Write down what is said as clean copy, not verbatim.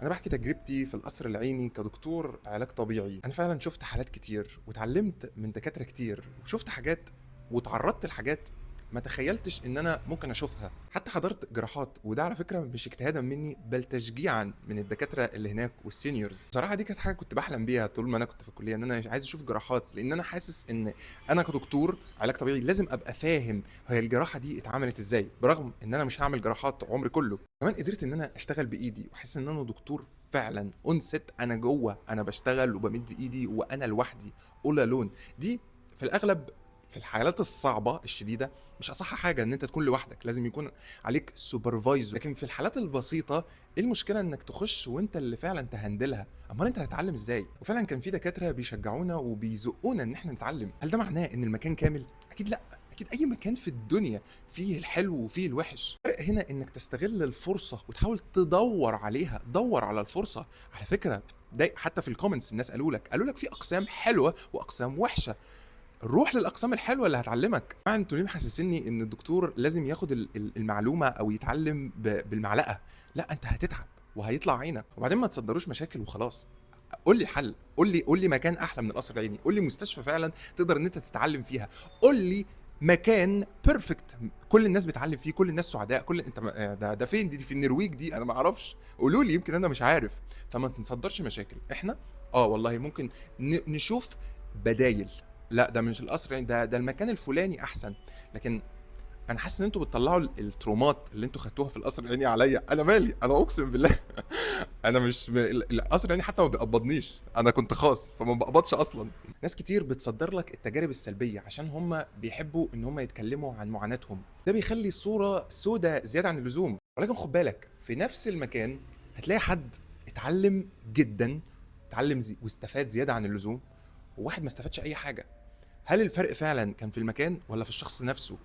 أنا باحكي تجربتي في القصر العيني كدكتور علاج طبيعي. أنا فعلًا شُفت حالات كتير، واتعلمت من دكاترة كتير، وشُفت حاجات واتعرضت لحاجات ما تخيلتش إن أنا ممكن أشوفها. حتى حضرت جراحات، وده على فكرة مش اجتهادا مني بل تشجيعًا من الدكاترة اللي هناك والseniors. بصراحة دي كانت حاجة كنت باحلم بيها طول ما أنا كنت في الكلية، إن أنا عايز أشوف جراحات، لإن أنا حاسس إن أنا كدكتور علاج طبيعي لازم أبقى فاهم هي الجراحة دي اتعملت إزاي، برغم إن أنا مش هاعمل جراحات عمري كله. كمان قدرت ان انا اشتغل بايدي واحس ان انا دكتور فعلا اون ست، انا جوه انا بشتغل وبمد ايدي وانا لوحدي اول لون. دي في الاغلب في الحالات الصعبه الشديده مش اصح حاجه ان انت تكون لوحدك، لازم يكون عليك سوبرفايزر. لكن في الحالات البسيطه ايه المشكله انك تخش وانت اللي فعلا تهندلها؟ امال انت هتتعلم ازاي؟ وفعلا كان في دكاتره بيشجعونا وبيزقونا ان احنا نتعلم. هل ده معناه ان المكان كامل؟ اكيد لا. اكيد اي مكان في الدنيا فيه الحلو وفيه الوحش. الفرق هنا انك تستغل الفرصه وتحاول تدور عليها، دور على الفرصه. على فكره ده حتى في الكومنتس الناس قالوا لك في اقسام حلوه واقسام وحشه، روح للاقسام الحلوه اللي هتعلمك. طبعا انتوا ليه محسسيني ان الدكتور لازم ياخد المعلومه او يتعلم بالمعلقه؟ لا، انت هتتعب وهيطلع عينك. وبعدين ما تصدروش مشاكل وخلاص. قول لي حل، قول لي مكان احلى من القصر العيني، قول لي مستشفى فعلا تقدر ان انت تتعلم فيها، قول لي مكان بيرفكت كل الناس بتعلم فيه، كل الناس سعداء، كل انت ده فين؟ دي في النرويج دي، انا ما اعرفش، قولوا لي يمكن انا مش عارف. فما تصدرش مشاكل. احنا والله ممكن نشوف بدايل. لا ده مش القصر العيني، ده المكان الفلاني احسن. لكن انا حاسس ان انتوا بتطلعوا الترومات اللي انتوا خدتوها في القصر العيني عليا. انا مالي؟ انا اقسم بالله انا مش القصر يعني حتى ما بيقبضنيش، انا كنت خاص فما بقبضش اصلا. ناس كتير بتصدر لك التجارب السلبيه عشان هم بيحبوا ان هم يتكلموا عن معاناتهم، ده بيخلي الصوره سودة زياده عن اللزوم. ولكن خد بالك في نفس المكان هتلاقي حد اتعلم جدا، اتعلم واستفاد زياده عن اللزوم، وواحد ما استفادش اي حاجه. هل الفرق فعلا كان في المكان ولا في الشخص نفسه؟